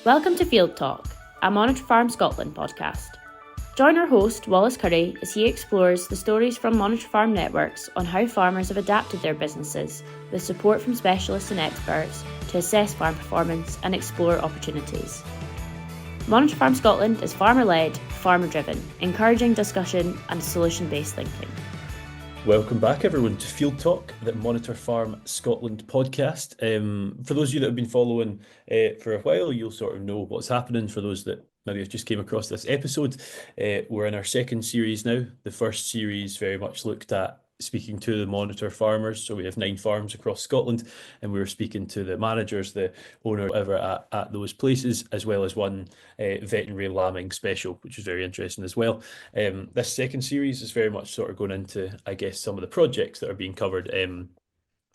Welcome to Field Talk, a Monitor Farm Scotland podcast. Join our host, Wallace Curry, as he explores the stories from Monitor Farm networks on how farmers have adapted their businesses with support from specialists and experts to assess farm performance and explore opportunities. Monitor Farm Scotland is farmer-led, farmer-driven, encouraging discussion and solution-based thinking. Welcome back, everyone, to Field Talk, the Monitor Farm Scotland podcast. For those of you that have been following for a while, you'll sort of know what's happening. For those that maybe have just came across this episode, we're in our second series now. The first series very much looked at speaking to the monitor farmers. So we have 9 farms across Scotland, and we were speaking to the managers, the owner, whatever, at those places, as well as one veterinary lambing special, which is very interesting as well. This second series is very much sort of going into, I guess, some of the projects that are being covered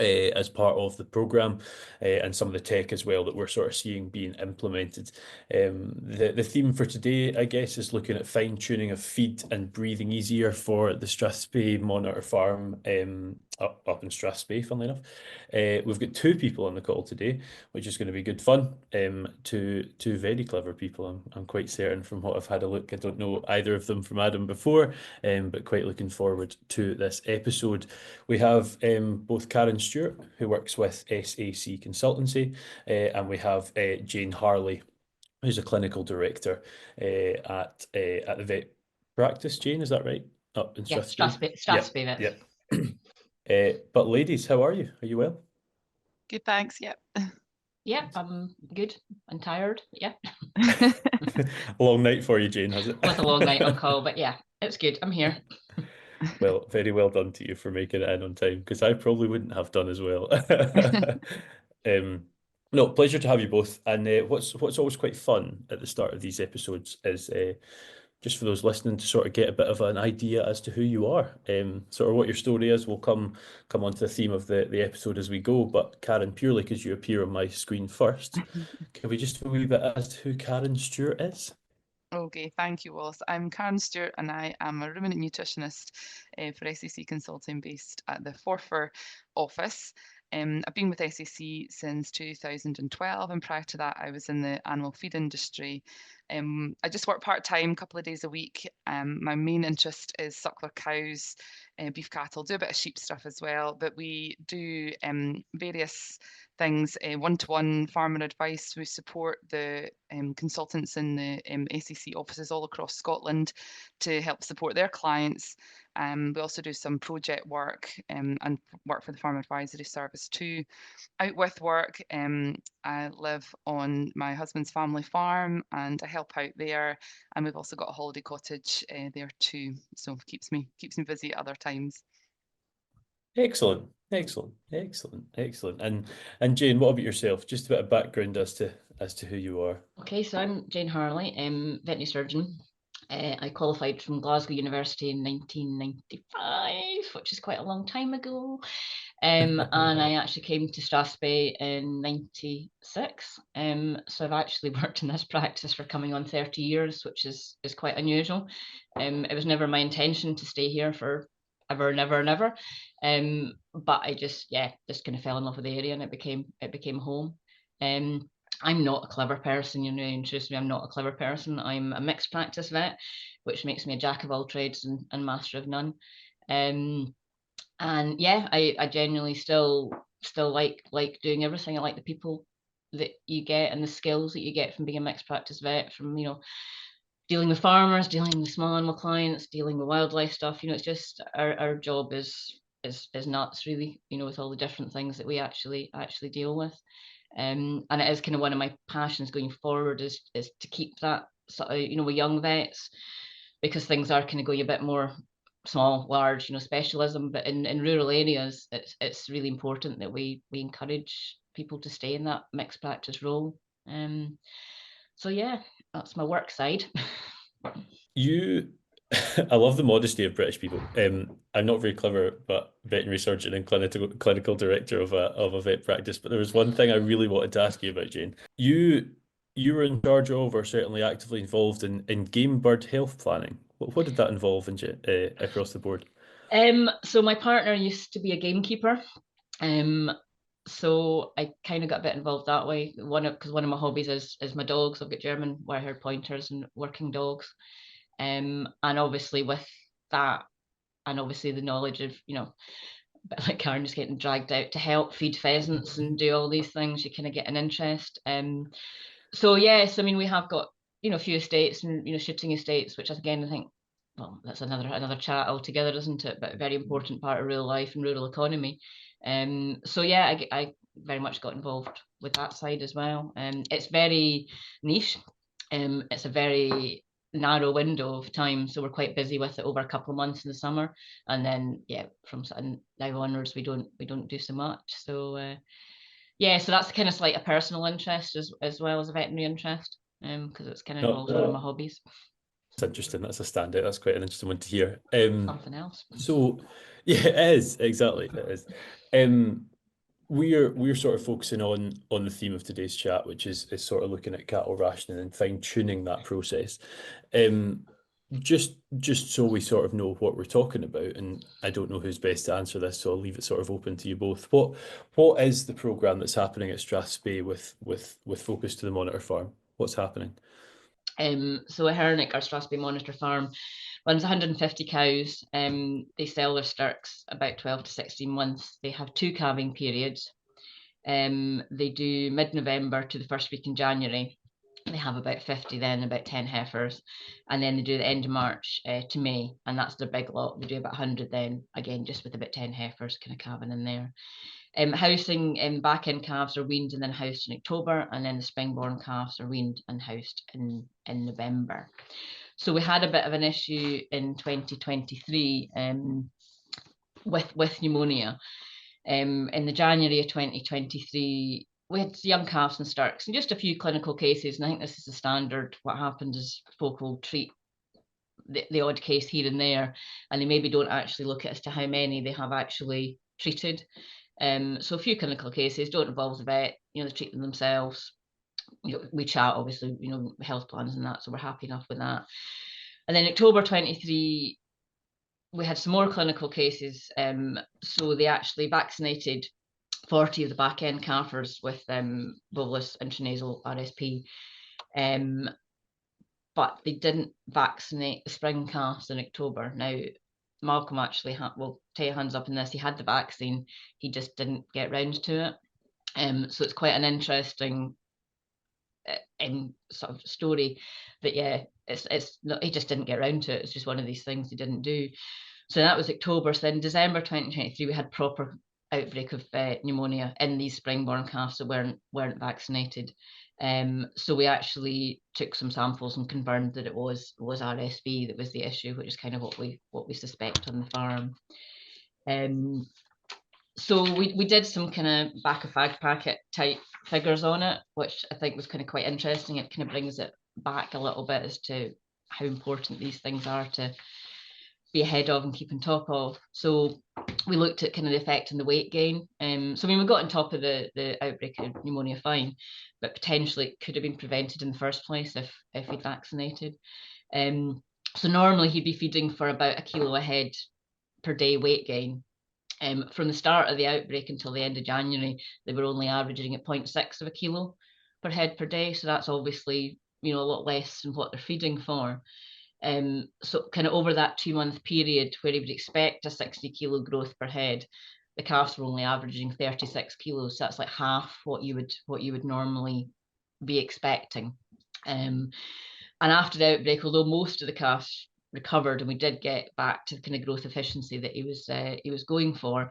as part of the programme, and some of the tech as well that we're sort of seeing being implemented. The theme for today, I guess, is looking at fine-tuning of feed and breathing easier for the Strathspey Monitor Farm up in Strathspey, funnily enough. We've got 2 people on the call today, which is going to be good fun. Two very clever people, I'm quite certain, from what I've had a look. I don't know either of them from Adam before, but quite looking forward to this episode. We have both Karen Stewart, who works with SAC Consultancy, and we have Jane Harley, who's a clinical director at the vet practice. Jane, is that right? Up in Strathspey? Strathspey Vet. Yep. But ladies, how are you? Are you well? Good, thanks. Yep. Yep, I'm good and tired. Yep. A long night for you, Jane, has it? It was a long night on call, but yeah, it's good. I'm here. Well, very well done to you for making it in on time, because I probably wouldn't have done as well. No, pleasure to have you both. And what's always quite fun at the start of these episodes is just for those listening to sort of get a bit of an idea as to who you are, sort of what your story is. We'll come onto the theme of the episode as we go. But Karen, purely because you appear on my screen first, can we just do a wee bit as to who Karen Stewart is? Okay, thank you, Wallace. I'm Karen Stewart, and I am a ruminant nutritionist for SAC Consulting based at the Forfar office. I've been with SAC since 2012, and prior to that, I was in the animal feed industry. I just work part-time, a couple of days a week. My main interest is suckler cows, beef cattle, do a bit of sheep stuff as well, but we do various things, one-to-one farmer advice. We support the consultants in the ACC offices all across Scotland to help support their clients. We also do some project work and work for the Farm Advisory Service too. Out with work, I live on my husband's family farm and I help out there. And we've also got a holiday cottage there too. So it keeps me busy at other times. Excellent. And Jane, what about yourself? Just a bit of background as to who you are. Okay, so I'm Jane Harley, veterinary surgeon. I qualified from Glasgow University in 1995, which is quite a long time ago. And I actually came to Strathspey in 96. So I've actually worked in this practice for coming on 30 years, which is quite unusual. It was never my intention to stay here for ever and ever and ever. But I just kind of fell in love with the area, and it became home. I'm not a clever person, introduced me. I'm not a clever person. I'm a mixed practice vet, which makes me a jack of all trades and master of none. And yeah, I genuinely still like doing everything. I like the people that you get and the skills that you get from being a mixed practice vet, from dealing with farmers, dealing with small animal clients, dealing with wildlife stuff. It's just our job is nuts, really, with all the different things that we actually deal with. And it is kind of one of my passions going forward is to keep that sort of, with young vets, because things are kind of going a bit more small, large, specialism. But in rural areas, it's really important that we encourage people to stay in that mixed practice role. So yeah, that's my work side. I love the modesty of British people. I'm not very clever, but veterinary surgeon and clinical director of a vet practice. But there was one thing I really wanted to ask you about, Jane. You were in charge of, or certainly actively involved in game bird health planning. What did that involve across the board? So my partner used to be a gamekeeper. So I kind of got a bit involved that way. Because one of my hobbies is my dogs. I've got German wire-haired pointers and working dogs. And obviously with that, and obviously the knowledge of, a bit like Karen, just getting dragged out to help feed pheasants and do all these things, you kind of get an interest. So yes, I mean, we have got, a few estates and, shooting estates, which again, I think, well, that's another chat altogether, isn't it? But a very important part of rural life and rural economy. So yeah, I very much got involved with that side as well. It's very niche. It's a very narrow window of time, so we're quite busy with it over a couple of months in the summer, and then from now onwards we don't do so much. So so that's kind of like a personal interest as well as a veterinary interest, because it's kind of involves one of my hobbies. It's interesting. That's a standout. That's quite an interesting one to hear. Something else. So yeah, it is exactly. It is. We're sort of focusing on the theme of today's chat, which is sort of looking at cattle rationing and fine tuning that process. Just so we sort of know what we're talking about, and I don't know who's best to answer this, so I'll leave it sort of open to you both. What is the program that's happening at Strathspey with focus to the monitor farm? What's happening? So at Hernick, our Strathspey Monitor Farm runs 150 cows. They sell their stirks about 12 to 16 months. They have 2 calving periods. They do mid-November to the first week in January. They have about 50 then, about 10 heifers. And then they do the end of March to May, and that's their big lot. They do about 100 then, again, just with about 10 heifers kind of calving in there. Housing back-end calves are weaned and then housed in October, and then the spring-born calves are weaned and housed in November. So we had a bit of an issue in 2023 with pneumonia. In the January of 2023, we had young calves and stirks and just a few clinical cases, and I think this is the standard. What happened is folk will treat the odd case here and there, and they maybe don't actually look at as to how many they have actually treated. So a few clinical cases don't involve the vet, they treat them themselves. We chat, obviously, health plans and that, so we're happy enough with that. And then October 23, we had some more clinical cases. So they actually vaccinated 40 of the back end calvers with bolus intranasal RSP. But they didn't vaccinate the spring calves in October. Now, Malcolm actually will take your hands up in this. He had the vaccine, he just didn't get round to it. So it's quite an interesting sort of story that it's not, he just didn't get round to it. It's just one of these things he didn't do. So that was October. So then December 2023, we had proper outbreak of pneumonia in these spring-born calves that weren't vaccinated. So we actually took some samples and confirmed that it was RSV that was the issue, which is kind of what we suspect on the farm. So we did some kind of back of fag packet type figures on it, which I think was kind of quite interesting. It kind of brings it back a little bit as to how important these things are to be ahead of and keep on top of. So we looked at kind of the effect on the weight gain. So I mean, we got on top of the outbreak of pneumonia fine, but potentially it could have been prevented in the first place if he'd vaccinated. So normally he'd be feeding for about 1 kilo a head per day weight gain. From the start of the outbreak until the end of January, they were only averaging at 0.6 of a kilo per head per day. So that's obviously, a lot less than what they're feeding for. So kind of over that 2-month period where you would expect a 60 kilo growth per head, the calves were only averaging 36 kilos. So that's like half what you would normally be expecting. And after the outbreak, although most of the calves recovered and we did get back to the kind of growth efficiency that he was going for,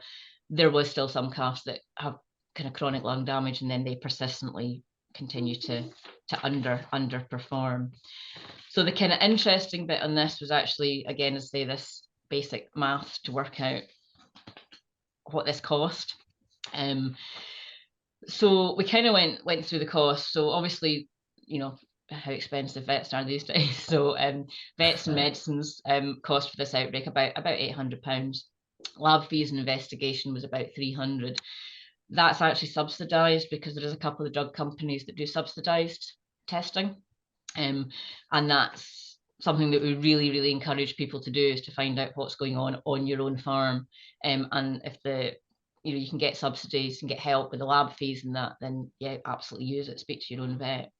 there was still some calves that have kind of chronic lung damage, and then they persistently continue to underperform. So the kind of interesting bit on this was actually, again, to say this basic math to work out what this cost. So we kind of went through the cost. So obviously, how expensive vets are these days. So vets and medicines cost for this outbreak about £800. Lab fees and investigation was about 300. That's actually subsidised because there is a couple of drug companies that do subsidised testing. And that's something that we really, really encourage people to do, is to find out what's going on your own farm. And if the you can get subsidies and get help with the lab fees and that, then yeah, absolutely use it. Speak to your own vet.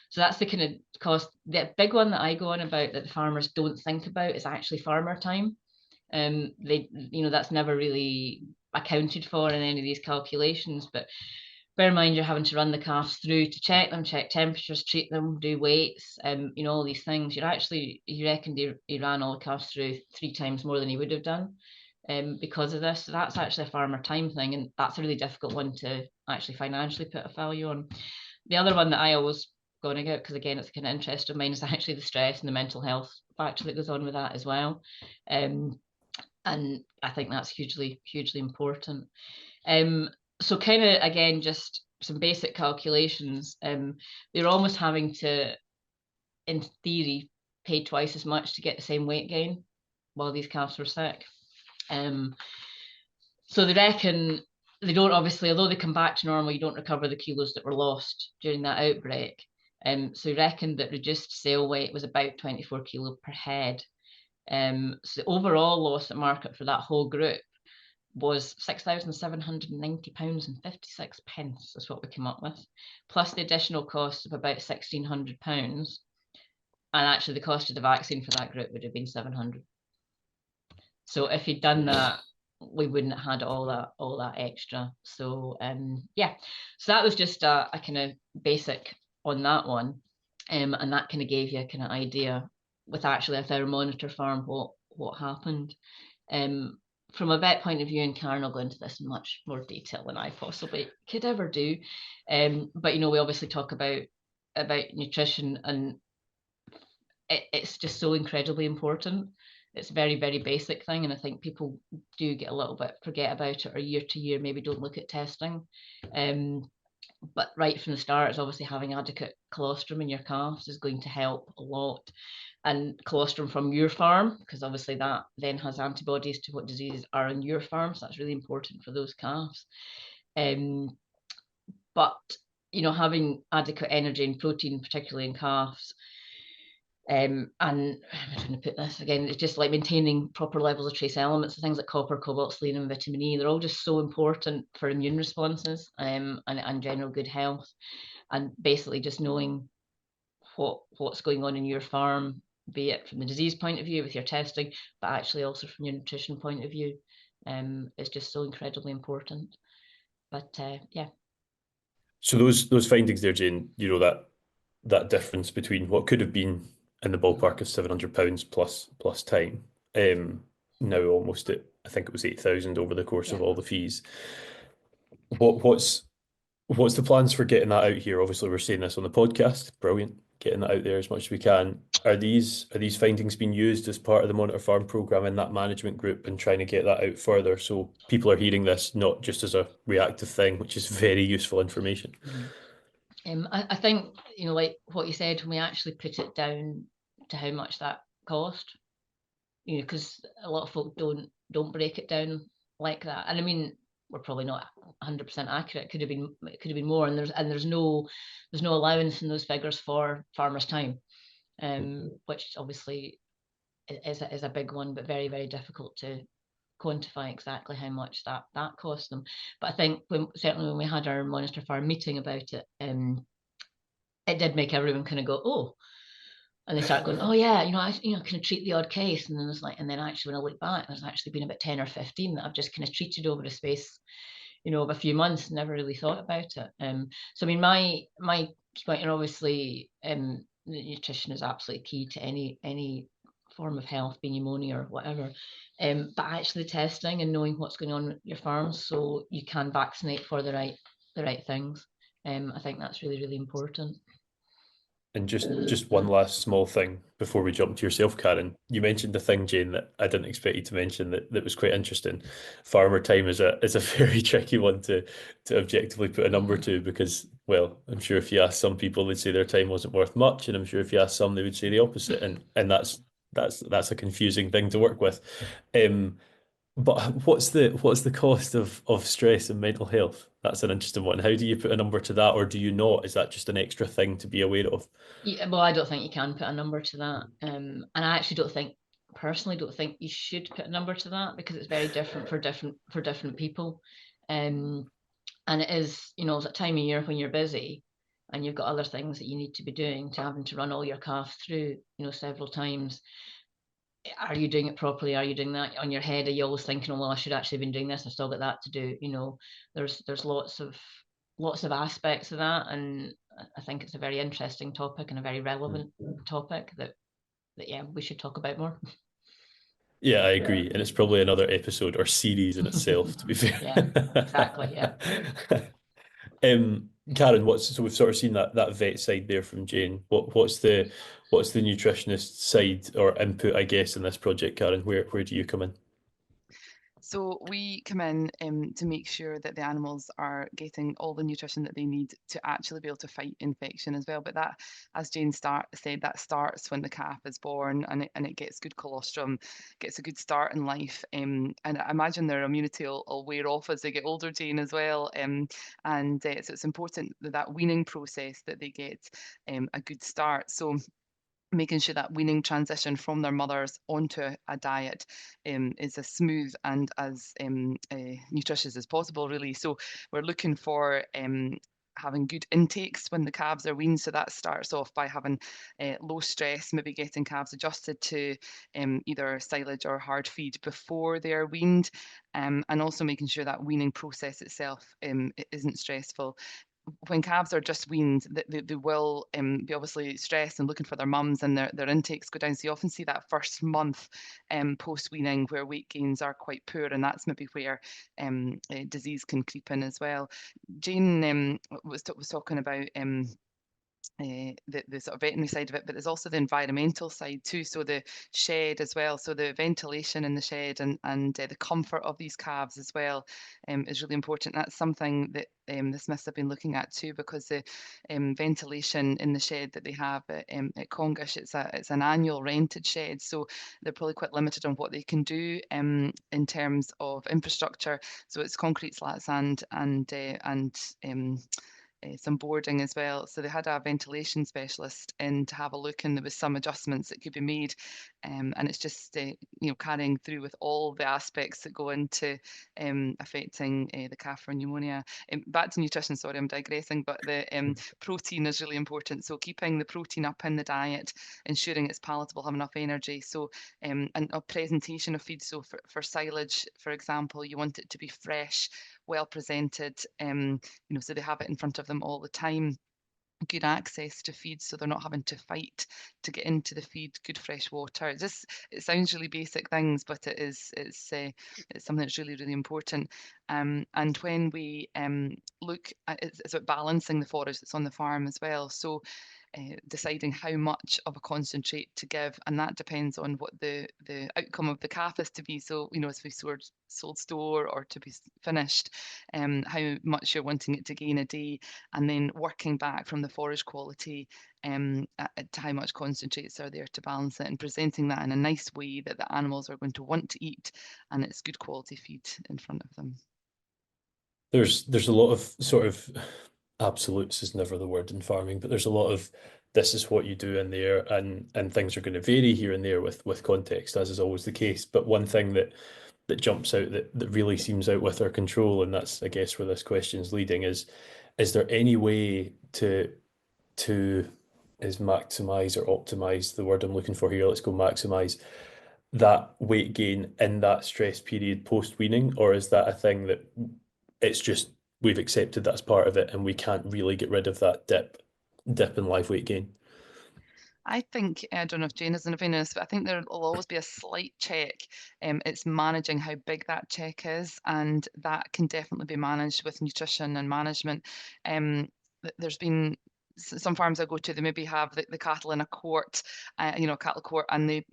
So that's the kind of cost. The big one that I go on about that the farmers don't think about is actually farmer time. That's never really accounted for in any of these calculations, but bear in mind you're having to run the calves through to check them, check temperatures, treat them, do weights, all these things. You reckon he ran all the calves through 3 times more than he would have done because of this. So that's actually a farmer time thing, and that's a really difficult one to actually financially put a value on. The other one that I always go on about, because again, it's a kind of interest of mine, is actually the stress and the mental health factor that goes on with that as well. And I think that's hugely, hugely important. So kind of, again, just some basic calculations. They're almost having to, in theory, pay twice as much to get the same weight gain while these calves were sick. So they reckon they don't, obviously, although they come back to normal, you don't recover the kilos that were lost during that outbreak. So they reckon that reduced sale weight was about 24 kilo per head. So the overall loss at market for that whole group was £6,790 and 56 pence is what we came up with, plus the additional cost of about £1,600. And actually the cost of the vaccine for that group would have been 700. So if you'd done that, we wouldn't have had all that extra. So so that was just a kind of basic on that one. And that kind of gave you a kind of idea with actually a Veterinary Monitor Farm what happened. From a vet point of view, and Karen will go into this in much more detail than I possibly could ever do. But we obviously talk about nutrition, and it's just so incredibly important. It's a very, very basic thing, and I think people do get a little bit forget about it, or year to year maybe don't look at testing. But right from the start, it's obviously having adequate colostrum in your calves is going to help a lot. And colostrum from your farm, because obviously that then has antibodies to what diseases are on your farm. So that's really important for those calves. But having adequate energy and protein, particularly in calves, and I'm trying to put this again, it's just like maintaining proper levels of trace elements, things like copper, cobalt, selenium, vitamin E. They're all just so important for immune responses and general good health. And basically just knowing what's going on in your farm, be it from the disease point of view with your testing, but actually also from your nutrition point of view, is just so incredibly important. But yeah. So those findings there, Jane, that difference between what could have been in the ballpark of £700 plus time, now almost at, I think it was 8,000 over the course of all the fees. What's the plans for getting that out here? Obviously, we're saying this on the podcast. Brilliant, getting that out there as much as we can. Are these findings being used as part of the Monitor Farm program in that management group and trying to get that out further so people are hearing this not just as a reactive thing, which is very useful information? I think like what you said, when we actually put it down to how much that cost, because a lot of folk don't break it down like that. And I mean, we're probably not 100% accurate. It could have been more, and there's no allowance in those figures for farmers' time, which obviously is a big one, but very, very difficult to quantify exactly how much that cost them. But I think certainly when we had our Monitor Farm meeting about it, it did make everyone kind of go, oh, and they start going, oh yeah, I kind of treat the odd case, and then there's and then actually when I look back, there's actually been about 10 or 15 that I've just kind of treated over the space, of a few months, never really thought about it. So I mean, my point, obviously, nutrition is absolutely key to any form of health, be pneumonia or whatever. But actually testing and knowing what's going on at your farm so you can vaccinate for the right things. I think that's really, really important. And just one last small thing before we jump to yourself, Karen. You mentioned the thing, Jane, that I didn't expect you to mention that was quite interesting. Farmer time is a very tricky one to objectively put a number to, because, well, I'm sure if you ask some people, they'd say their time wasn't worth much, and I'm sure if you ask some, they would say the opposite. And that's a confusing thing to work with. But what's the cost of stress and mental health? That's an interesting one. How do you put a number to that, or do you not? Is that just an extra thing to be aware of? Yeah, well, I don't think you can put a number to that. And I actually personally don't think you should put a number to that, because it's very different for different people. And it is, it's a time of year when you're busy and you've got other things that you need to be doing, to having to run all your calves through, several times. Are you doing it properly? Are you doing that on your head? Are you always thinking, oh, well, I should actually have been doing this, I've still got that to do? There's lots of aspects of that, and I think it's a very interesting topic and a very relevant topic that yeah, we should talk about more. Yeah, I agree. And it's probably another episode or series in itself, to be fair. Yeah, exactly. Yeah. Karen, so we've sort of seen that vet side there from Jane. What's the nutritionist side or input, I guess, in this project, Karen? Where do you come in? So we come in to make sure that the animals are getting all the nutrition that they need to actually be able to fight infection as well. But that, as Jane said, that starts when the calf is born, and it gets good colostrum, gets a good start in life. And I imagine their immunity will wear off as they get older, Jane, as well. So it's important that weaning process that they get a good start. So making sure that weaning transition from their mothers onto a diet is as smooth and as nutritious as possible, really. So we're looking for having good intakes when the calves are weaned. So that starts off by having low stress, maybe getting calves adjusted to either silage or hard feed before they are weaned, and also making sure that weaning process itself isn't stressful. When calves are just weaned, they will be obviously stressed and looking for their mums, and their intakes go down. So you often see that first month post weaning where weight gains are quite poor, and that's maybe where disease can creep in as well. Jane was talking about the sort of veterinary side of it, but there's also the environmental side too. So the shed as well. So the ventilation in the shed and the comfort of these calves as well is really important. That's something that the Smiths have been looking at too, because the ventilation in the shed that they have at Congish, it's an annual rented shed, so they're probably quite limited on what they can do in terms of infrastructure. So it's concrete slats and some boarding as well. So they had a ventilation specialist in to have a look, and there was some adjustments that could be made. And it's just carrying through with all the aspects that go into affecting the calf for pneumonia. Back to nutrition, sorry, I'm digressing, but the protein is really important. So keeping the protein up in the diet, ensuring it's palatable, have enough energy. So and a presentation of feed. So for silage, for example, you want it to be fresh, well presented, so they have it in front of them all the time. Good access to feed, so they're not having to fight to get into the feed. Good fresh water. It sounds really basic things, but it's something that's really, really important. And when we look at it's about balancing the forage that's on the farm as well. So deciding how much of a concentrate to give, and that depends on what the outcome of the calf is to be. So if we sold store or to be finished, how much you're wanting it to gain a day, and then working back from the forage quality to how much concentrates are there to balance it, and presenting that in a nice way that the animals are going to want to eat, and it's good quality feed in front of them. There's a lot of sort of absolutes is never the word in farming, but there's a lot of this is what you do in there, and things are going to vary here and there with context, as is always the case. But one thing that jumps out that really seems out with our control, and that's I guess where this question's leading, is there any way to maximize or optimize the word I'm looking for here? Let's go maximize that weight gain in that stress period post weaning, or is that a thing that it's just we've accepted that's part of it and we can't really get rid of that dip in live weight gain? I think, I don't know if Jane has an opinion on this, but I think there will always be a slight check. It's managing how big that check is, and that can definitely be managed with nutrition and management. There's been some farms I go to, they maybe have the cattle in a court, a cattle court, and they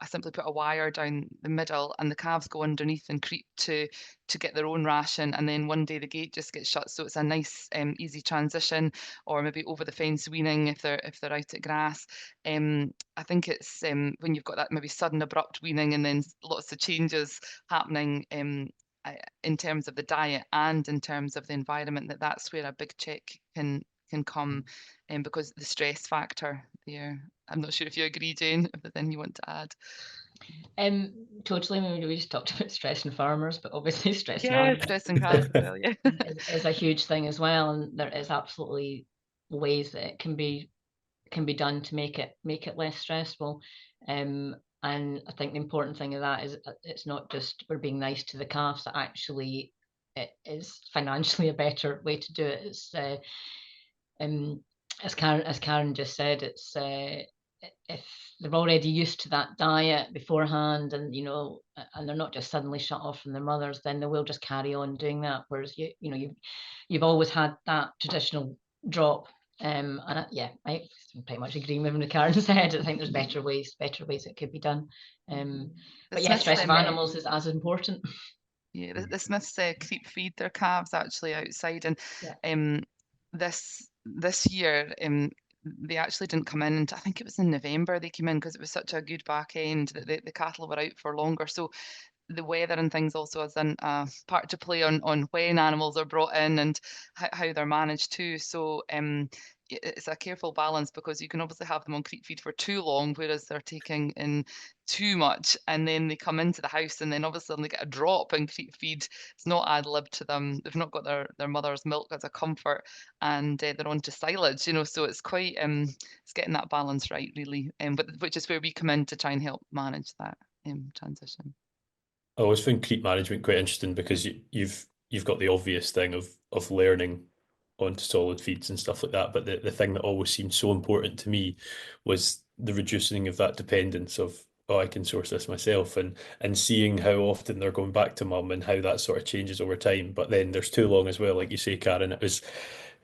simply put a wire down the middle, and the calves go underneath and creep to get their own ration, and then one day the gate just gets shut. So it's a nice easy transition, or maybe over the fence weaning if they're out at grass. I think it's when you've got that maybe sudden abrupt weaning and then lots of changes happening in terms of the diet and in terms of the environment, that's where a big check can come, because the stress factor there. I'm not sure if you agree, Jane, if there's anything you want to add. Totally. I mean, we just talked about stressing farmers, but obviously stressing Yeah, animals stressing calves as well, yeah. is a huge thing as well, and there is absolutely ways that it can be done to make it less stressful. And I think the important thing of that is it's not just we're being nice to the calves, that actually it is financially a better way to do it. It's um, as Karen just said, it's if they're already used to that diet beforehand, and and they're not just suddenly shut off from their mothers, then they will just carry on doing that. Whereas you've always had that traditional drop. I pretty much agree with the Karen said. I think there's better ways it could be done. But yeah, stress of animals is as important. Yeah, the Smiths creep feed their calves actually outside, and Yeah. this year they actually didn't come in until, I think it was in November they came in, because it was such a good back end that the cattle were out for longer. So the weather and things also has a part to play on when animals are brought in and how they're managed too. So it's a careful balance, because you can obviously have them on creep feed for too long, whereas they're taking in too much, and then they come into the house, and then obviously they get a drop in creep feed. It's not ad lib to them. They've not got their mother's milk as a comfort, and they're on to silage, so it's quite it's getting that balance right, really, but which is where we come in to try and help manage that transition. I always find creep management quite interesting, because you've got the obvious thing of learning onto solid feeds and stuff like that, but the thing that always seemed so important to me was the reducing of that dependence of, oh, I can source this myself, and seeing how often they're going back to mum and how that sort of changes over time. But then there's too long as well, like you say, Karen.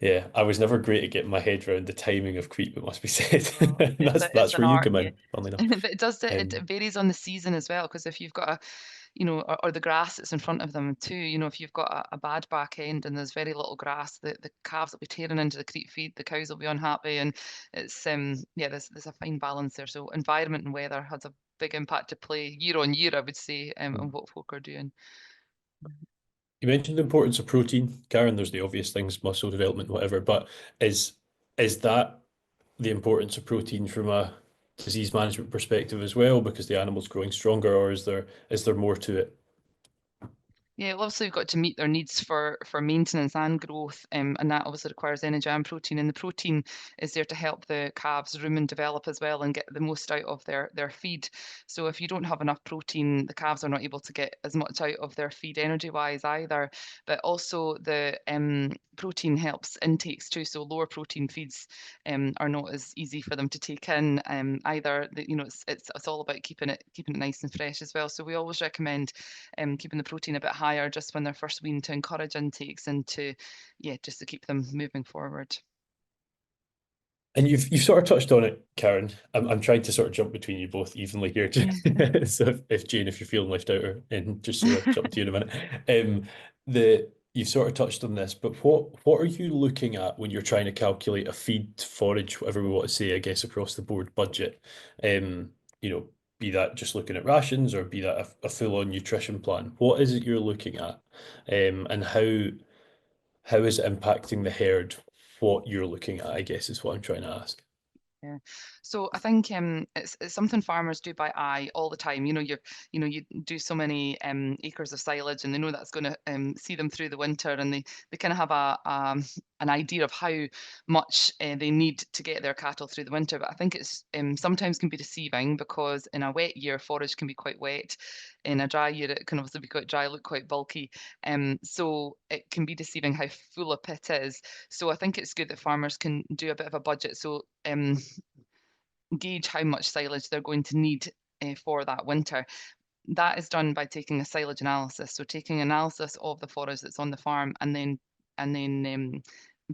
Yeah, I was never great at getting my head around the timing of creep, it must be said. Oh, it's That's an where you art, come yeah. in, funnily enough. But it Um, varies on the season as well, because if you've got or the grass that's in front of them too, if you've got a bad back end and there's very little grass, the calves will be tearing into the creep feed, the cows will be unhappy, and it's yeah, there's a fine balance there. So environment and weather has a big impact to play year on year, I would say, on what folk are doing. You mentioned the importance of protein, Karen. There's the obvious things, muscle development, whatever, but is is that the importance of protein from a disease management perspective as well, because the animal's growing stronger, or is there more to it? Yeah, well, obviously we've got to meet their needs for maintenance and growth, and that obviously requires energy and protein. And the protein is there to help the calves rumen develop as well and get the most out of their feed. So if you don't have enough protein, the calves are not able to get as much out of their feed energy-wise either. But also the protein helps intakes too. So lower protein feeds are not as easy for them to take in either. It's all about keeping it nice and fresh as well. So we always recommend keeping the protein a bit higher just when they're first weaned, to encourage intakes and just to keep them moving forward. And you've sort of touched on it, Karen. I'm trying to sort of jump between you both evenly here. So if Jane, if you're feeling left out, and just so I'll jump to you in a minute. The You've sort of touched on this, but what are you looking at when you're trying to calculate a feed, forage, whatever we want to say, I guess, across the board budget? Um, be that just looking at rations, or be that a full-on nutrition plan. What is it you're looking at? And how is it impacting the herd? What you're looking at, I guess, is what I'm trying to ask. Yeah. So I think it's something farmers do by eye all the time. You do so many acres of silage, and they know that's going to see them through the winter, and they kind of have an idea of how much they need to get their cattle through the winter. But I think it's sometimes can be deceiving, because in a wet year, forage can be quite wet. In a dry year, it can obviously be quite dry, look quite bulky. So it can be deceiving how full a pit is. So I think it's good that farmers can do a bit of a budget. So gauge how much silage they're going to need for that winter. That is done by taking a silage analysis. So taking analysis of the forage that's on the farm, and then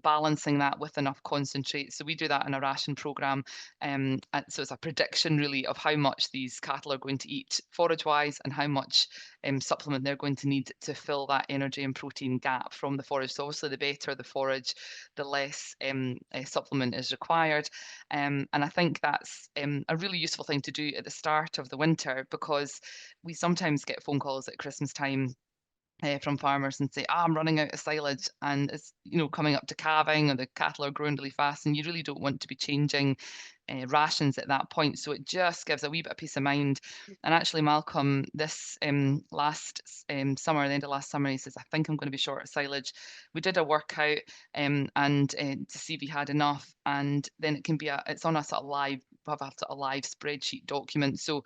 balancing that with enough concentrate. So we do that in a ration program. And so it's a prediction really of how much these cattle are going to eat forage wise, and how much supplement they're going to need to fill that energy and protein gap from the forage. So obviously the better the forage, the less supplement is required. And I think that's a really useful thing to do at the start of the winter, because we sometimes get phone calls at Christmas time from farmers and say, I'm running out of silage, and it's, you know, coming up to calving, or the cattle are growing really fast, and you really don't want to be changing rations at that point. So it just gives a wee bit of peace of mind. And actually, Malcolm, this last summer, the end of last summer, he says, I think I'm going to be short of silage. We did a workout and to see if he had enough, and then it can be it's on a sort of live, we have a sort of live spreadsheet document. So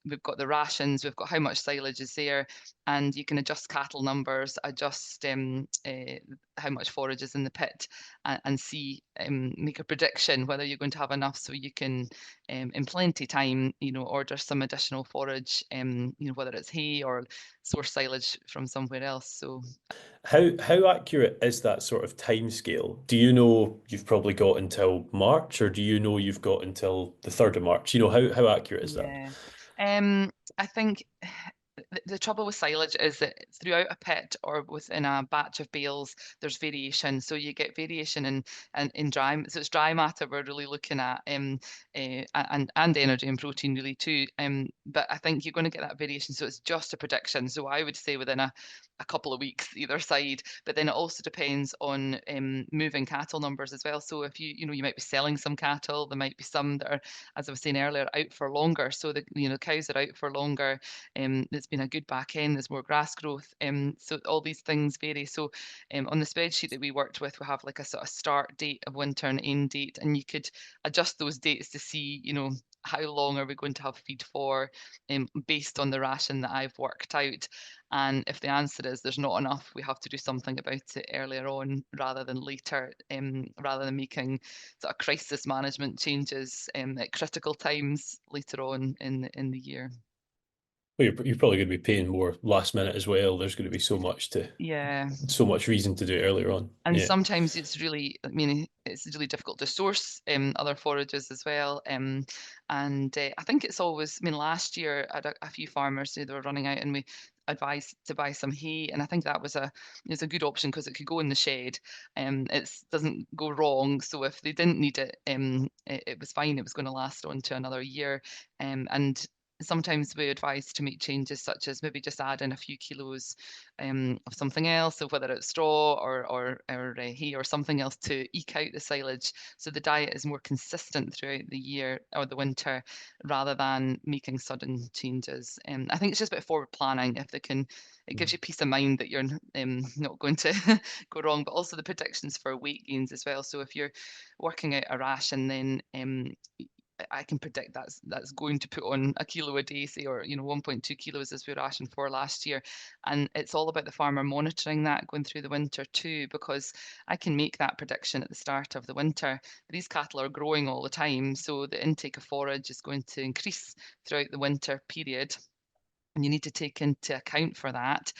we've got the rations, we've got how much silage is there, and you can adjust cattle numbers, adjust how much forage is in the pit, and see, make a prediction whether you're going to have enough, so you can, in plenty time, you know, order some additional forage, you know, whether it's hay or source silage from somewhere else. So How accurate is that sort of time scale? Do you know you've probably got until March, or do you know you've got until the 3rd of March? You know, how accurate is that? yeah, I think the trouble with silage is that throughout a pit or within a batch of bales, there's variation. So you get variation in dry, so it's dry matter we're really looking at, and energy and protein really too. But I think you're going to get that variation. So it's just a prediction. So I would say within a couple of weeks either side. But then it also depends on moving cattle numbers as well. So if you know, you might be selling some cattle, there might be some that are, as I was saying earlier, out for longer. So the, you know, cows are out for longer. There's been a good back end, there's more grass growth. So all these things vary. So on the spreadsheet that we worked with, we have like a sort of start date of winter and end date, and you could adjust those dates to see, you know, how long are we going to have feed for, based on the ration that I've worked out. And if the answer is there's not enough, we have to do something about it earlier on rather than later, rather than making sort of crisis management changes at critical times later on in the year. Well, you're probably going to be paying more last minute as well. There's going to be so much reason to do it earlier on. And Yeah. sometimes it's really, I mean, it's really difficult to source other forages as well. And I think it's always, I mean, last year I had a few farmers who they were running out, and we advised to buy some hay, and I think that was a good option because it could go in the shed. It doesn't go wrong. So if they didn't need it, it was fine. It was going to last on to another year. And sometimes we advise to make changes such as maybe just add in a few kilos of something else, so whether it's straw or hay or something else to eke out the silage, so the diet is more consistent throughout the year or the winter, rather than making sudden changes. I think it's just about forward planning. If they can, it gives you peace of mind that you're not going to go wrong, but also the predictions for weight gains as well. So if you're working out a ration, then I can predict that's going to put on a kilo a day, say, or, you know, 1.2 kilos as we rationed for last year. And it's all about the farmer monitoring that going through the winter too, because I can make that prediction at the start of the winter. These cattle are growing all the time, so the intake of forage is going to increase throughout the winter period, and you need to take into account for that.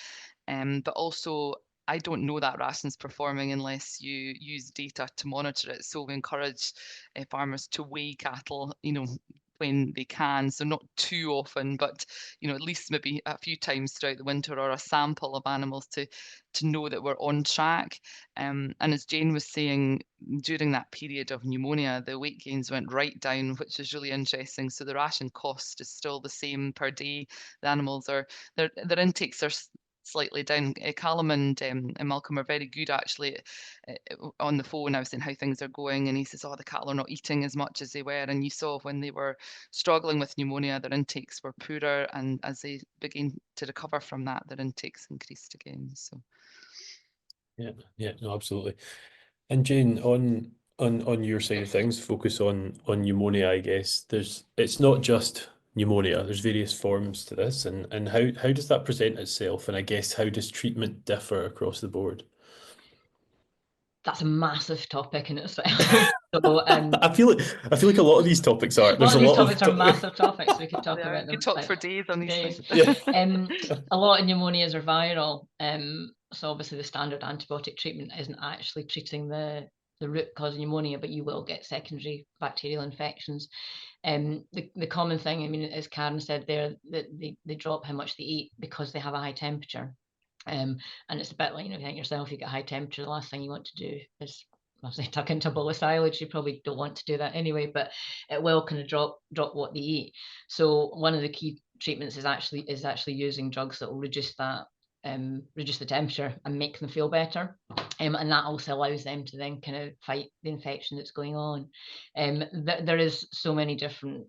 But also, I don't know that ration's performing unless you use data to monitor it. So we encourage farmers to weigh cattle, you know, when they can. So not too often, but, you know, at least maybe a few times throughout the winter, or a sample of animals to know that we're on track. And as Jane was saying, during that period of pneumonia, the weight gains went right down, which is really interesting. So the ration cost is still the same per day. The animals are, their intakes are slightly down. Callum and Malcolm are very good actually on the phone. I was saying how things are going, and he says, oh, the cattle are not eating as much as they were. And you saw when they were struggling with pneumonia, their intakes were poorer, and as they begin to recover from that, their intakes increased again. So Yeah, no, absolutely. And Jane, on your side of things, focus on pneumonia, I guess. It's not just pneumonia, there's various forms to this, and how does that present itself? And I guess how does treatment differ across the board? That's a massive topic in itself. So I feel like a lot of these topics are. a lot There's of a these lot topics of are massive topics. We could talk yeah, about we them could talk like for days on these days. things. Yeah. A lot of pneumonias are viral. So obviously the standard antibiotic treatment isn't actually treating the root cause of pneumonia, but you will get secondary bacterial infections. The common thing, I mean, as Karen said there, that they drop how much they eat because they have a high temperature. And it's a bit like, you know, if you think yourself, you get high temperature, the last thing you want to do is, I'll say, tuck into a bowl of silage. You probably don't want to do that anyway, but it will kind of drop what they eat. So one of the key treatments is actually using drugs that will reduce that reduce the temperature and make them feel better. And that also allows them to then kind of fight the infection that's going on. There is so many different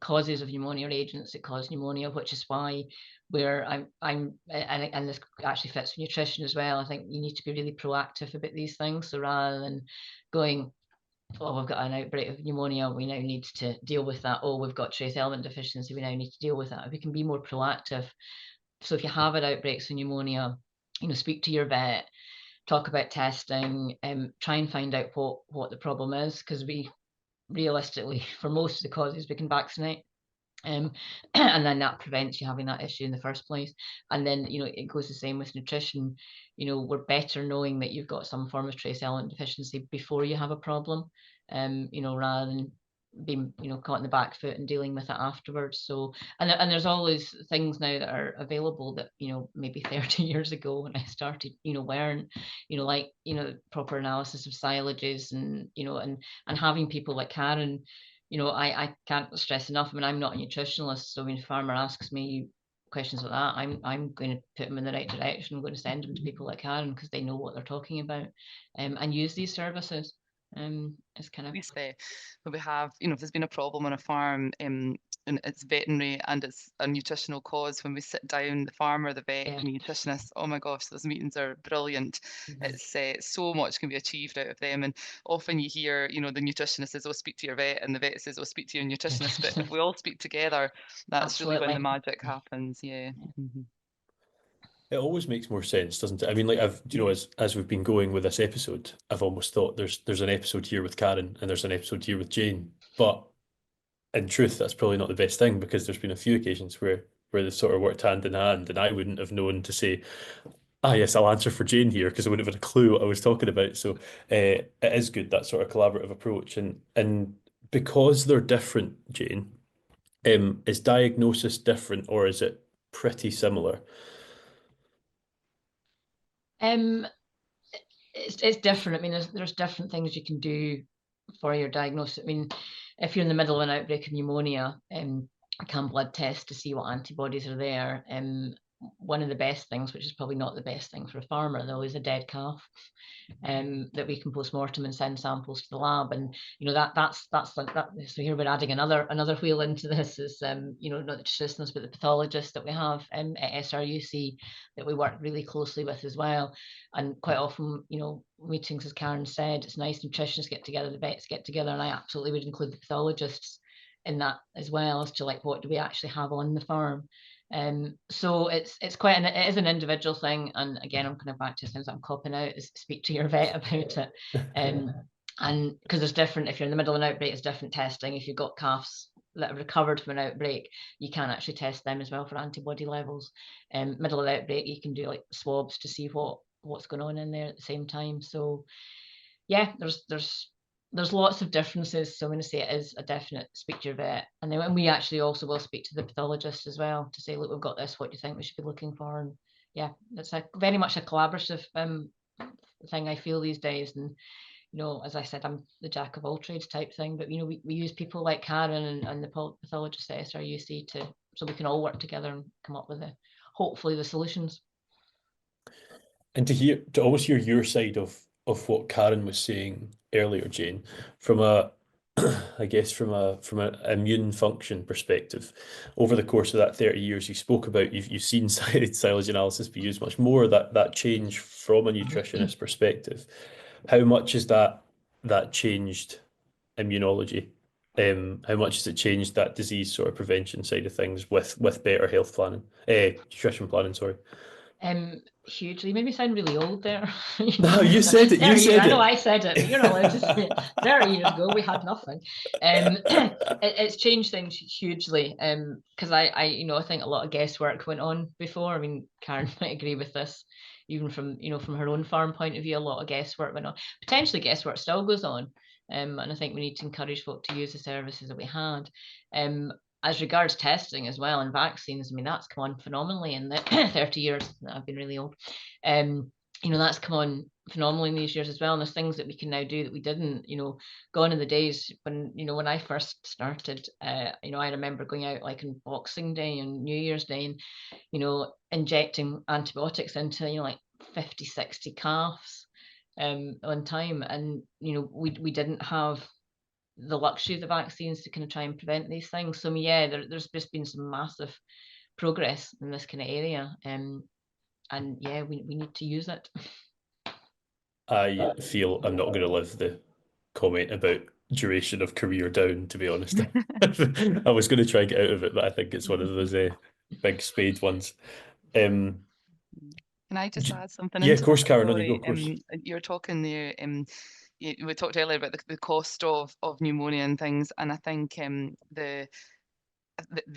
causes of pneumonia, agents that cause pneumonia, which is why and this actually fits with nutrition as well. I think you need to be really proactive about these things. So rather than going, oh, we've got an outbreak of pneumonia, we now need to deal with that. Oh, we've got trace element deficiency, we now need to deal with that. We can be more proactive. So if you have an outbreak of pneumonia, speak to your vet, talk about testing, try and find out what the problem is, because we realistically, for most of the causes, we can vaccinate. And then that prevents you having that issue in the first place. And then, it goes the same with nutrition. We're better knowing that you've got some form of trace element deficiency before you have a problem, rather than being, caught in the back foot and dealing with it afterwards. So, and there's always things now that are available that, maybe 30 years ago when I started, weren't, like, proper analysis of silages and, and having people like Karen. I can't stress enough. I mean, I'm not a nutritionalist, so when a farmer asks me questions like that, I'm going to put them in the right direction. I'm going to send them to people like Karen because they know what they're talking about, and use these services. It's kind of when we have, if there's been a problem on a farm, and it's veterinary and it's a nutritional cause, when we sit down, the farmer, the vet, Yeah. and the nutritionist, oh my gosh, those meetings are brilliant. It's so much can be achieved out of them. And often you hear, the nutritionist says, oh, speak to your vet, and the vet says, oh, speak to your nutritionist. But if we all speak together, that's really when the Absolutely. magic happens. Yeah. It always makes more sense, doesn't it? I mean, like as we've been going with this episode, I've almost thought there's an episode here with Karen and there's an episode here with Jane. But in truth, that's probably not the best thing, because there's been a few occasions where they've sort of worked hand in hand, and I wouldn't have known to say, yes, I'll answer for Jane here, because I wouldn't have had a clue what I was talking about. So it is good, that sort of collaborative approach. And because they're different, Jane, is diagnosis different, or is it pretty similar? It's different. I mean, there's different things you can do for your diagnosis. I mean, if you're in the middle of an outbreak of pneumonia, I can blood test to see what antibodies are there. One of the best things, which is probably not the best thing for a farmer though, is a dead calf. That we can post-mortem and send samples to the lab, and that's like that. So here we're adding another wheel into this, is not the nutritionists but the pathologists that we have at SRUC that we work really closely with as well. And quite often, meetings, as Karen said, it's nice, nutritionists get together, the vets get together, and I absolutely would include the pathologists in that as well, as to like, what do we actually have on the farm. So it's quite it is an individual thing, and again, I'm kind of back to things I'm copping out, is speak to your vet about it. And because there's different, if you're in the middle of an outbreak, it's different testing. If you've got calves that have recovered from an outbreak, you can actually test them as well for antibody levels. Middle of the outbreak, you can do like swabs to see what's going on in there at the same time. So yeah, there's lots of differences. So I'm going to say it is a definite speak to your vet. And then when we actually also will speak to the pathologist as well to say, look, we've got this, what do you think we should be looking for? And yeah, it's very much a collaborative thing, I feel, these days. And as I said, I'm the jack of all trades type thing, but we use people like Karen and the pathologist at SRUC so we can all work together and come up with hopefully the solutions. And to almost hear your side of what Karen was saying earlier, Jane, from I guess from an immune function perspective, over the course of that 30 years you spoke about, you've seen silage analysis be used much more, that change from a nutritionist perspective. How much has that changed immunology? How much has it changed that disease sort of prevention side of things with better health planning, nutrition planning, sorry? Hugely. You made me sound really old there. No, you said it. You said I know it. I said it, but you're not allowed to say it. 30 years ago, we had nothing. It's changed things hugely. Because I think a lot of guesswork went on before. I mean, Karen might agree with this, even from her own farm point of view. A lot of guesswork went on. Potentially, guesswork still goes on. And I think we need to encourage folk to use the services that we had. As regards testing as well and vaccines, I mean, that's come on phenomenally in the 30 years that I've been really old. That's come on phenomenally in these years as well. And there's things that we can now do that we didn't, gone in the days when, when I first started, I remember going out like on Boxing Day and New Year's Day and, injecting antibiotics into, like 50, 60 calves on time. And, we didn't have the luxury of the vaccines to kind of try and prevent these things. So yeah, there's just been some massive progress in this kind of area. And yeah, we need to use it. I feel I'm not going to live the comment about duration of career down, to be honest. I was going to try and get out of it, but I think it's one of those big spade ones. Can I just add something Yeah, into of course, that? Karen, on you Sorry. go, of course. You were talking there, we talked earlier about the cost of pneumonia and things, and I think the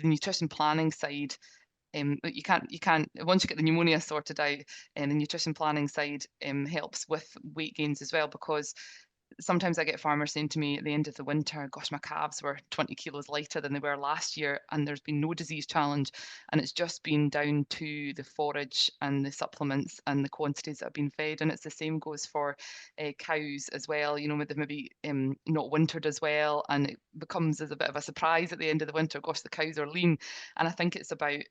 nutrition planning side, you can't once you get the pneumonia sorted out, and the nutrition planning side helps with weight gains as well, because sometimes I get farmers saying to me at the end of the winter, gosh, my calves were 20 kilos lighter than they were last year, and there's been no disease challenge, and it's just been down to the forage and the supplements and the quantities that have been fed. And it's the same goes for cows as well, with them maybe not wintered as well, and it becomes as a bit of a surprise at the end of the winter, gosh, the cows are lean. And I think it's about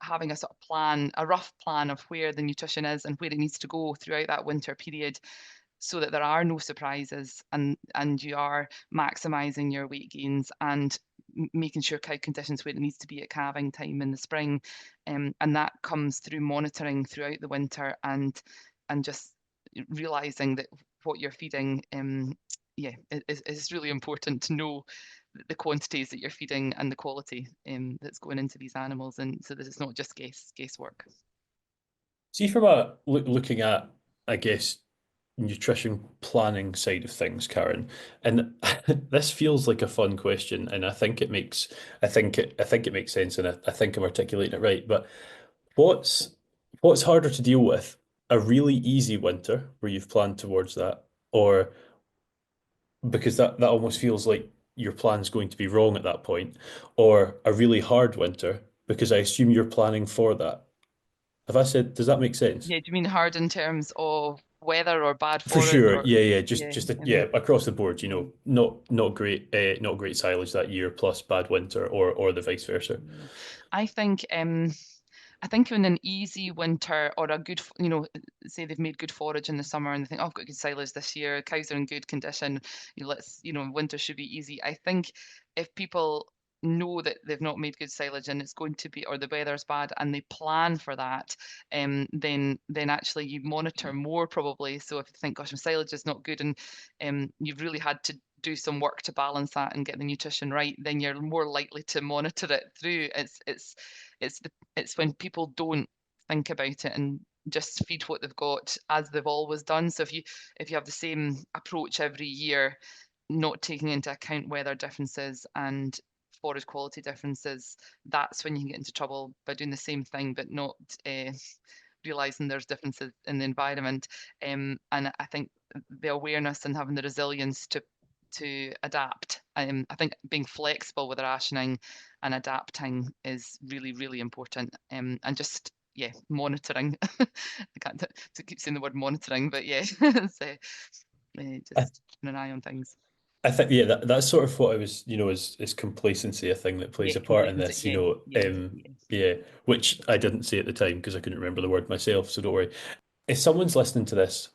having a sort of plan, a rough plan of where the nutrition is and where it needs to go throughout that winter period, so that there are no surprises, and you are maximizing your weight gains and making sure cow conditions where it needs to be at calving time in the spring, and that comes through monitoring throughout the winter, and just realizing that what you're feeding is really important to know the quantities that you're feeding and the quality that's going into these animals, and so that it's not just guesswork. See, from a looking at, I guess, nutrition planning side of things, Karen, and this feels like a fun question, and I think it makes sense, and I think I'm articulating it right. But what's harder to deal with? A really easy winter where you've planned towards that, or because that almost feels like your plan's going to be wrong at that point, or a really hard winter because I assume you're planning for that. Does that make sense? Yeah, do you mean hard in terms of weather or bad For forage, sure, or yeah. yeah, Across the board, not great silage that year, plus bad winter, or the vice versa. I think in an easy winter, or a good, say they've made good forage in the summer and they think, oh, I've got good silage this year, cows are in good condition, winter should be easy. I think if people know that they've not made good silage and it's going to be, or the weather's bad, and they plan for that, then actually you monitor more probably. So if you think, gosh, my silage is not good, and you've really had to do some work to balance that and get the nutrition right, then you're more likely to monitor it through. It's when people don't think about it and just feed what they've got as they've always done. So if you have the same approach every year, not taking into account weather differences and forage quality differences, that's when you can get into trouble by doing the same thing but not realizing there's differences in the environment. And I think the awareness and having the resilience to adapt. I think being flexible with rationing and adapting is really, really important. And just monitoring. I can't to keep saying the word monitoring, but yeah, so, just keeping an eye on things. I think that's sort of what I was, is complacency a thing that plays a part in this, which I didn't say at the time because I couldn't remember the word myself, so don't worry. If someone's listening to this,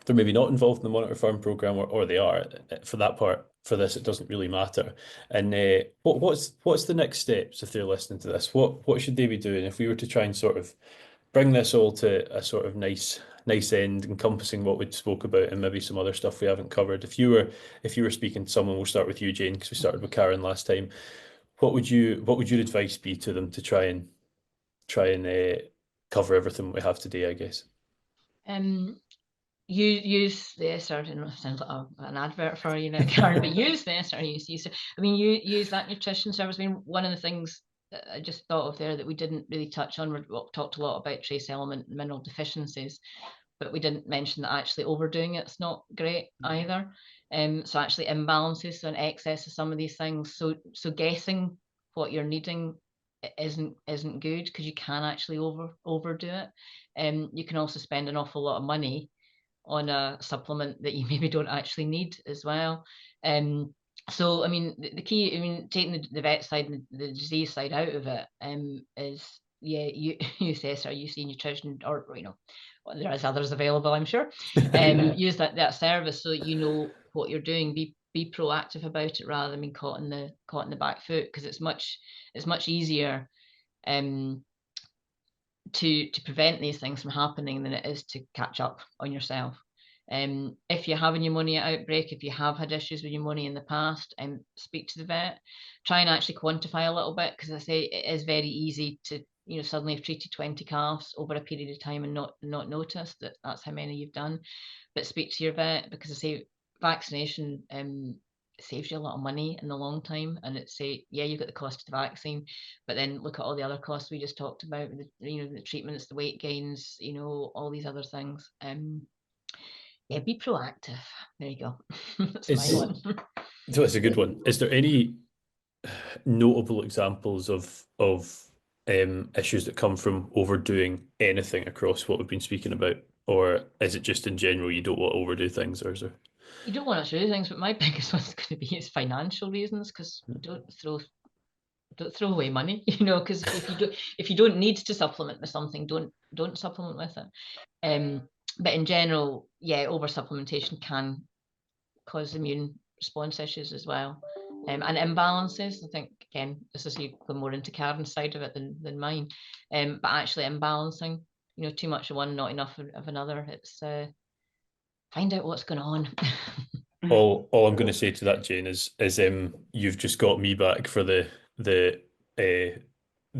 they're maybe not involved in the Monitor Farm program, or they are. For that part, for this, it doesn't really matter. And what's the next steps if they're listening to this? What should they be doing if we were to try and sort of bring this all to a sort of nice end, encompassing what we spoke about and maybe some other stuff we haven't covered? If you were speaking to someone, we'll start with you, Jane, because we started with Karen last time. What would your advice be to them to try and cover everything we have today, I guess? You use the SR, sounds like an advert for Karen, but use the SR. I mean, you use that nutrition service. I mean, one of the things that I just thought of there that we didn't really touch on, we talked a lot about trace element mineral deficiencies, but we didn't mention that actually overdoing it's not great either. So actually imbalances, so an excess of some of these things. So guessing what you're needing isn't good, because you can actually overdo it. You can also spend an awful lot of money on a supplement that you maybe don't actually need as well. So, I mean, the key, I mean, taking the vet side and the disease side out of it, is, yeah, you assess, or you see nutrition, or, you know, well, there is others available, I'm sure. Use that service so that you know what you're doing. Be proactive about it rather than being caught in the back foot, because it's much easier to prevent these things from happening than it is to catch up on yourself. If you have a pneumonia outbreak, if you have had issues with pneumonia in the past, speak to the vet. Try and actually quantify a little bit, because I say it is very easy to, you know, suddenly have treated 20 calves over a period of time and not notice that that's how many you've done. But speak to your vet, because I say vaccination saves you a lot of money in the long time. And it's yeah, you've got the cost of the vaccine, but then look at all the other costs we just talked about, the treatments, the weight gains, all these other things. Yeah, be proactive. There you go. That's my one. So that's a good one. Is there any notable examples of issues that come from overdoing anything across what we've been speaking about, or is it just in general you don't want to overdo things, or is there? You don't want to do things, but my biggest one's going to be is financial reasons, because don't throw away money, because if you don't need to supplement with something, don't supplement with it. But in general, yeah, over supplementation can cause immune response issues as well, and imbalances. I think, again, this is, you go more into Karen's side of it than mine, but actually imbalancing, too much of one, not enough of another. It's find out what's going on. All I'm going to say to that, Jane, is you've just got me back for the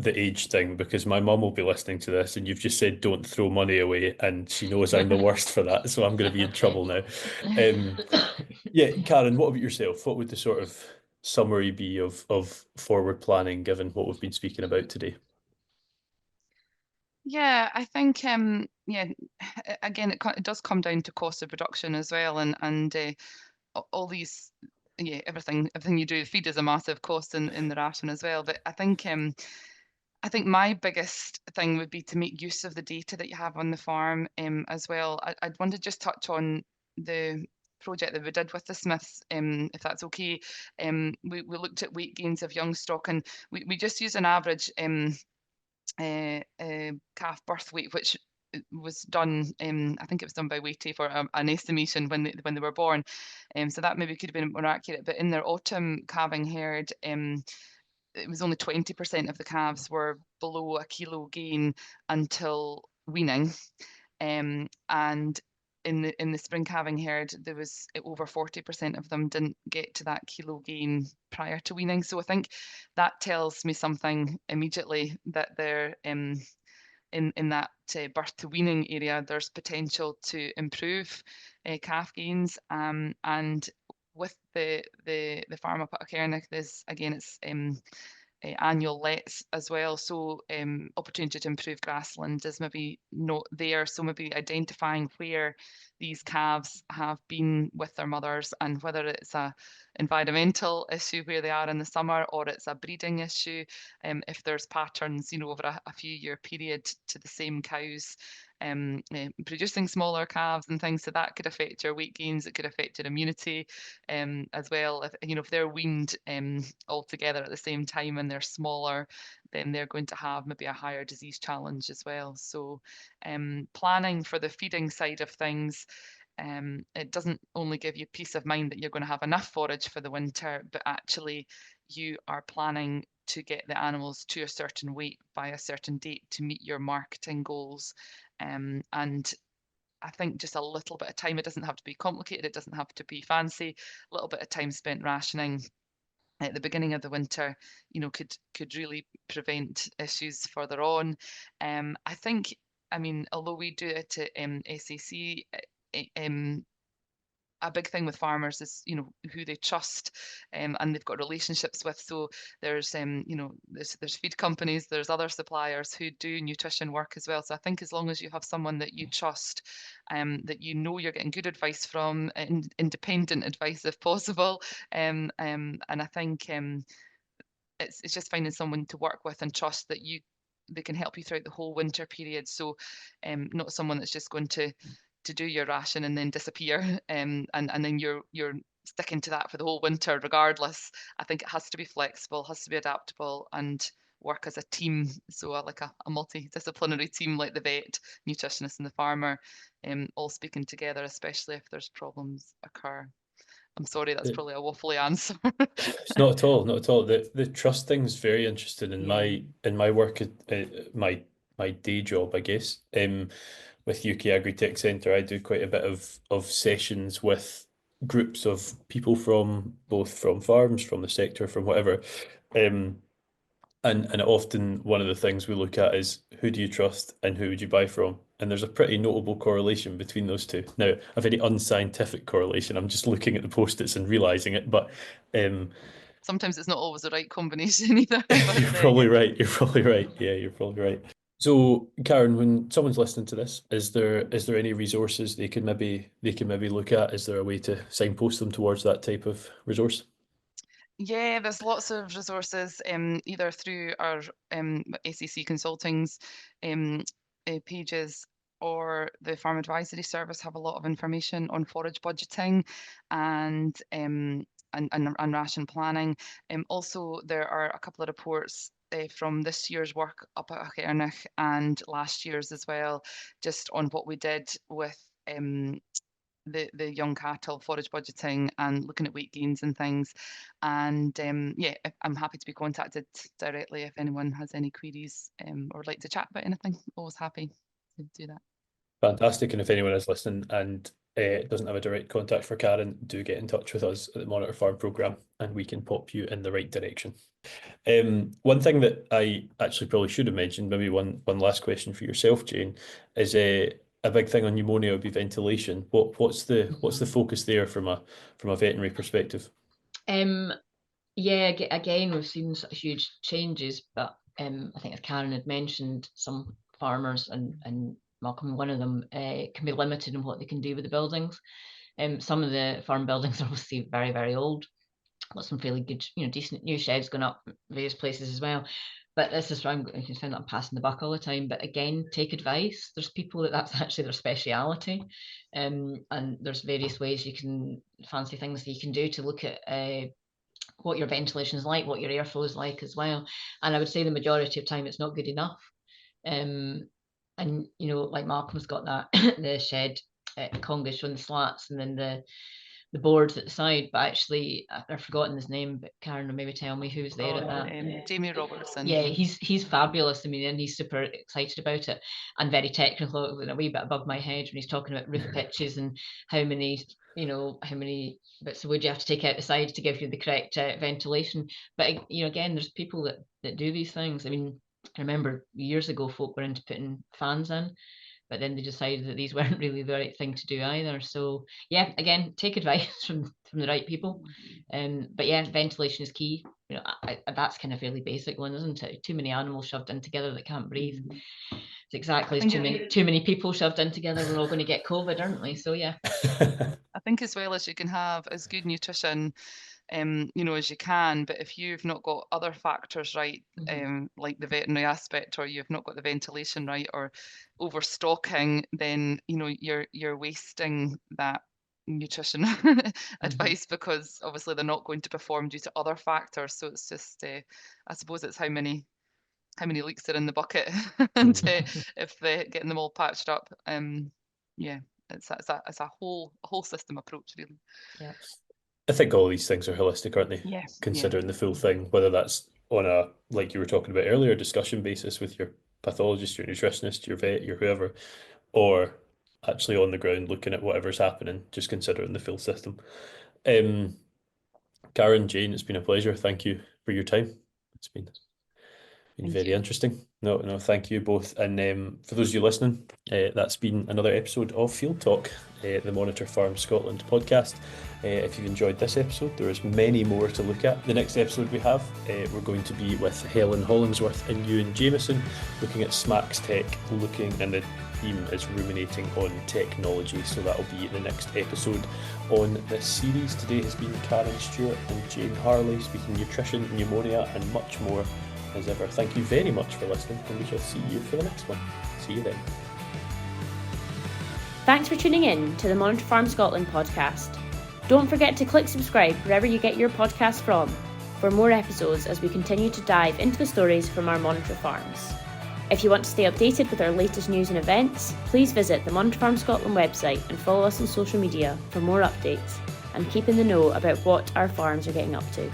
age thing, because my mum will be listening to this, and you've just said don't throw money away, and she knows I'm the worst for that, so I'm going to be in trouble now. Yeah, Karen, what about yourself? What would the sort of summary be of forward planning, given what we've been speaking about today? Yeah, I think yeah, again, it does come down to cost of production as well, and all these, yeah, everything you do, feed is a massive cost in the ration as well. But I think my biggest thing would be to make use of the data that you have on the farm as well. I'd want to just touch on the project that we did with the Smiths, if that's okay. We looked at weight gains of young stock, and we just used an average calf birth weight, which was done, I think it was done by Weighty for an estimation when they were born. So that maybe could have been more accurate. But in their autumn calving herd, it was only 20% of the calves were below a kilo gain until weaning. And in the spring calving herd, there was over 40% of them didn't get to that kilo gain prior to weaning. So I think that tells me something immediately, that they're in that birth to weaning area, there's potential to improve calf gains. And with the farm up at Cairn, there's, again, it's annual lets as well, so opportunity to improve grassland is maybe not there. So maybe identifying where these calves have been with their mothers, and whether it's a environmental issue where they are in the summer, or it's a breeding issue, if there's patterns, over a few year period to the same cows producing smaller calves and things, so that could affect your weight gains. It could affect your immunity as well. If they're weaned all together at the same time and they're smaller, then they're going to have maybe a higher disease challenge as well. So planning for the feeding side of things, it doesn't only give you peace of mind that you're going to have enough forage for the winter, but actually you are planning to get the animals to a certain weight by a certain date to meet your marketing goals. And I think just a little bit of time, it doesn't have to be complicated, it doesn't have to be fancy, a little bit of time spent rationing at the beginning of the winter, could really prevent issues further on. I think, although we do it at SAC, a big thing with farmers is, who they trust and they've got relationships with. So there's there's feed companies, there's other suppliers who do nutrition work as well. So I think as long as you have someone that you trust, that you're getting good advice from, independent advice if possible, and I think it's just finding someone to work with and trust that they can help you throughout the whole winter period. So not someone that's just going to to do your ration and then disappear, and then you're sticking to that for the whole winter regardless. I think it has to be flexible, has to be adaptable, and work as a team. So like a multidisciplinary team, like the vet, nutritionist and the farmer, all speaking together, especially if there's problems occur. I'm sorry, that's probably a waffly answer. It's not at all, not at all. The trust thing's very interesting in my work at my day job, I guess. With UK Agri-Tech Centre, I do quite a bit of sessions with groups of people from farms, from the sector, from whatever. And often one of the things we look at is who do you trust and who would you buy from? And there's a pretty notable correlation between those two. Now, a very unscientific correlation. I'm just looking at the post-its and realising it, but sometimes it's not always the right combination either. You're probably right. You're probably right. Yeah, you're probably right. So, Karen, when someone's listening to this, is there any resources they can maybe look at? Is there a way to signpost them towards that type of resource? Yeah, there's lots of resources, either through our ACC Consulting's pages, or the Farm Advisory Service have a lot of information on forage budgeting and ration planning. Also, there are a couple of reports from this year's work up at Achernach and last year's as well, just on what we did with the young cattle forage budgeting and looking at weight gains and things. And yeah, I'm happy to be contacted directly if anyone has any queries or like to chat about anything. Always happy to do that. Fantastic. And if anyone is listening and doesn't have a direct contact for Karen, do get in touch with us at the Monitor Farm programme and we can pop you in the right direction. One thing that I actually probably should have mentioned, maybe one last question for yourself, Jane, is a big thing on pneumonia would be ventilation. What's the focus there from a veterinary perspective? Yeah, again, we've seen such huge changes, but I think as Karen had mentioned, some farmers and Malcolm, one of them, can be limited in what they can do with the buildings. Some of the farm buildings are obviously very, very old. Got some fairly good, decent new sheds going up various places as well. But this is where I'm going to sound like I'm passing the buck all the time. But again, take advice. There's people that's actually their speciality. And there's various ways you can, fancy things that you can do to look at what your ventilation is like, what your airflow is like as well. And I would say the majority of time it's not good enough. And like Malcolm's got that the shed Congish on the slats, and then the boards at the side, but actually I've forgotten his name, but Karen will maybe tell me who's there at that. Jamie Robertson. Yeah, he's fabulous. I mean, and he's super excited about it and very technical, and a wee bit above my head when he's talking about roof pitches and how many bits of wood you have to take out the side to give you the correct ventilation. But again, there's people that do these things. I mean, I remember years ago folk were into putting fans in, but then they decided that these weren't really the right thing to do either. So yeah, again, take advice from the right people. But yeah, ventilation is key. That's kind of fairly basic one, isn't it? Too many animals shoved in together that can't breathe. It's exactly as too many people shoved in together. We're all going to get COVID, aren't we? So yeah. I think as well as you can have as good nutrition as you can, but if you've not got other factors right, like the veterinary aspect, or you've not got the ventilation right, or overstocking, then you're wasting that nutrition advice, because obviously they're not going to perform due to other factors. So it's just I suppose it's how many leaks are in the bucket, and if they're getting them all patched up, yeah, it's a whole system approach, really. Yeah. I think all these things are holistic, aren't they? Yes. Considering the full thing, whether that's on a, like you were talking about earlier, discussion basis with your pathologist, your nutritionist, your vet, your whoever, or actually on the ground looking at whatever's happening, just considering the full system. Karen, Jane, it's been a pleasure. Thank you for your time. It's been very interesting. No, thank you both. And for those of you listening, that's been another episode of Field Talk, the Monitor Farm Scotland podcast. If you've enjoyed this episode, there is many more to look at. The next episode we have, we're going to be with Helen Hollingsworth and Ewan Jameson, looking at Smacks Tech, and the theme is ruminating on technology. So that'll be the next episode on this series. Today has been Karen Stewart and Jane Harley speaking nutrition, pneumonia, and much more. As ever, thank you very much for listening, and we shall see you for the next one. See you then. Thanks for tuning in to the Monitor Farm Scotland podcast. Don't forget to click subscribe wherever you get your podcasts from for more episodes as we continue to dive into the stories from our Monitor farms. If you want to stay updated with our latest news and events, please visit the Monitor Farm Scotland website and follow us on social media for more updates and keep in the know about what our farms are getting up to.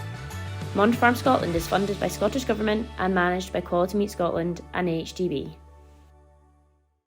Monitor Farm Scotland is funded by Scottish Government and managed by Quality Meat Scotland and AHDB.